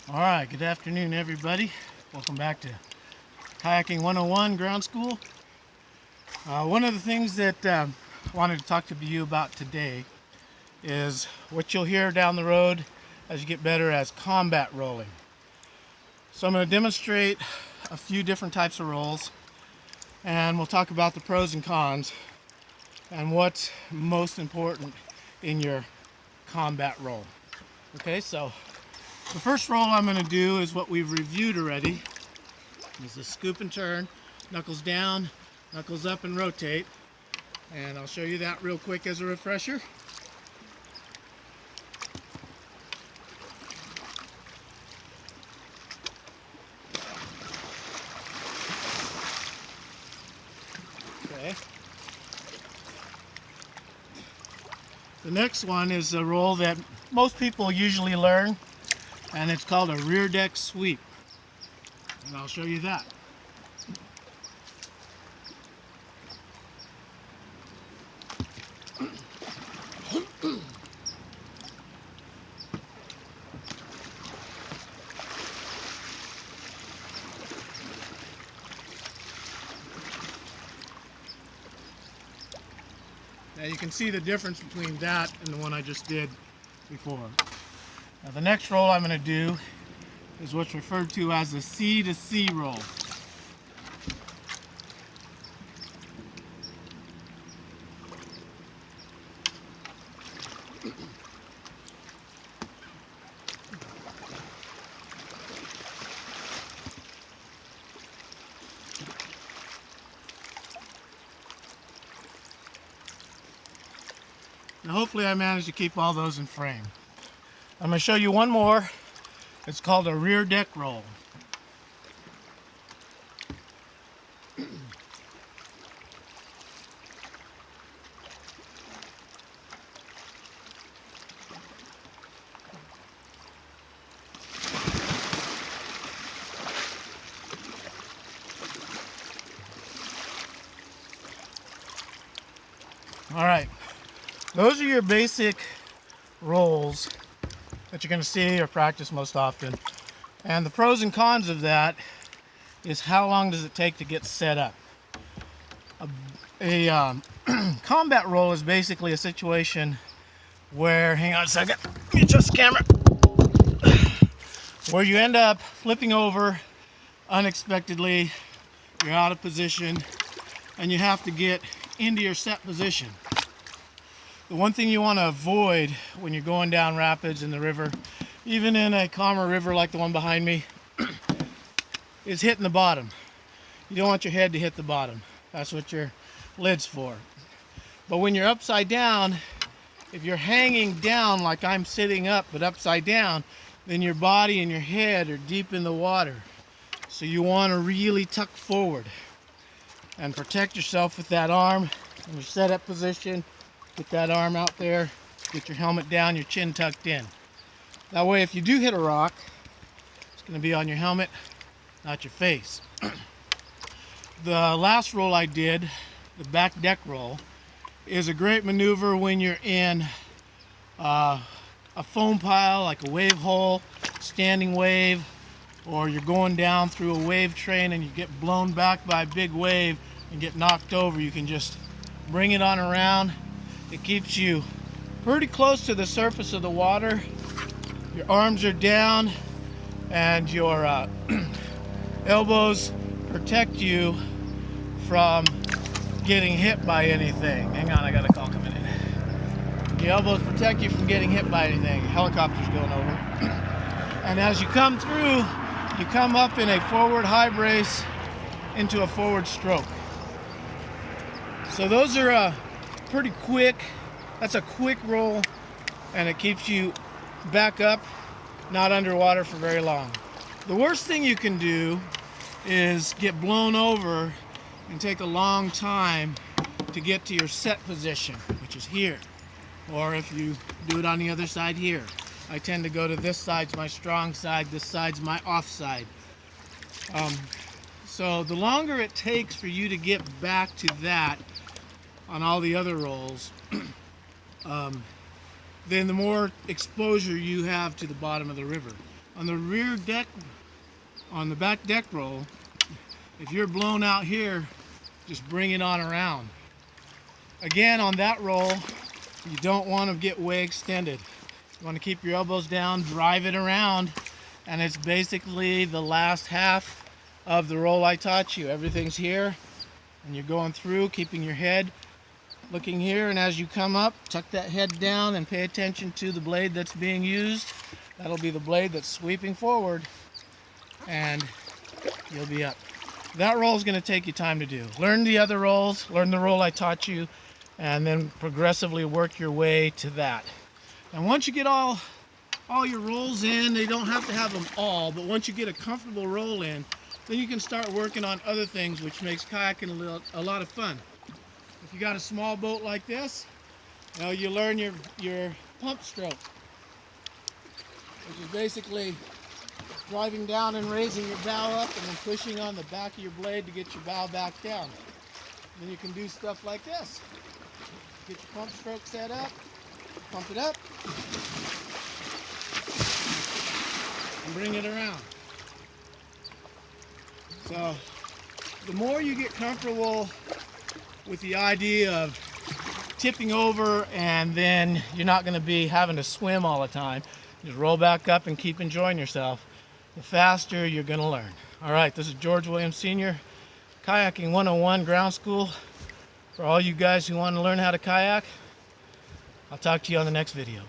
All right, good afternoon, everybody. Welcome back to Kayaking 101 Ground School. One of the things that I wanted to talk to you about today is what you'll hear down the road as you get better as combat rolling. So I'm going to demonstrate a few different types of rolls, and we'll talk about the pros and cons and what's most important in your combat roll. Okay, so the first roll I'm going to do is what we've reviewed already. It's a scoop and turn, knuckles down, knuckles up and rotate. And I'll show you that real quick as a refresher. Okay. The next one is a roll that most people usually learn, and it's called a rear deck sweep. And I'll show you that. Now you can see the difference between that and the one I just did before. Now the next roll I'm going to do is what's referred to as the C to C roll. Now hopefully I managed to keep all those in frame. I'm going to show you one more. It's called a rear deck roll. All right, those are your basic rolls that you're going to see or practice most often. And the pros and cons of that is how long does it take to get set up. A combat roll is basically a situation where, hang on a second, let me adjust the camera, where you end up flipping over unexpectedly, you're out of position, and you have to get into your set position. The one thing you want to avoid when you're going down rapids in the river, even in a calmer river like the one behind me, is hitting the bottom. You don't want your head to hit the bottom. That's what your lid's for. But when you're upside down, if you're hanging down like I'm sitting up but upside down, then your body and your head are deep in the water. So you want to really tuck forward and protect yourself with that arm in your setup position. Get that arm out there, get your helmet down, your chin tucked in. That way if you do hit a rock, it's going to be on your helmet, not your face. The last roll I did, the back deck roll, is a great maneuver when you're in a foam pile, like a wave hole, standing wave, or you're going down through a wave train and you get blown back by a big wave and get knocked over. You can just bring it on around. It keeps you pretty close to the surface of the water. Your arms are down and your elbows protect you from getting hit by anything. Hang on, I got a call coming in. Your elbows protect you from getting hit by anything. Helicopter's going over. And as you come through, you come up in a forward high brace into a forward stroke. So those are pretty quick. That's a quick roll, and it keeps you back up, not underwater for very long. The worst thing you can do is get blown over and take a long time to get to your set position, which is here. Or if you do it on the other side here. I tend to go to this side's my strong side, this side's my off side. So the longer it takes for you to get back to that on all the other rolls, then the more exposure you have to the bottom of the river. On the rear deck, on the back deck roll, if you're blown out here, just bring it on around. Again, on that roll, you don't want to get way extended. You want to keep your elbows down, drive it around, and it's basically the last half of the roll I taught you. Everything's here, and you're going through, keeping your head looking here, and as you come up, tuck that head down and pay attention to the blade that's being used. That'll be the blade that's sweeping forward, and you'll be up. That roll is going to take you time to do. Learn the other rolls, learn the roll I taught you, and then progressively work your way to that. And once you get all your rolls in, they don't have to have them all, but once you get a comfortable roll in, then you can start working on other things, which makes kayaking a lot of fun. If you got a small boat like this, you learn your pump stroke, which is basically driving down and raising your bow up and then pushing on the back of your blade to get your bow back down. Then you can do stuff like this. Get your pump stroke set up, pump it up, and bring it around. So the more you get comfortable with the idea of tipping over, and then you're not going to be having to swim all the time, just roll back up and keep enjoying yourself, the faster you're going to learn. All right, this is George Williams Sr., Kayaking 101 Ground School. For all you guys who want to learn how to kayak, I'll talk to you on the next video.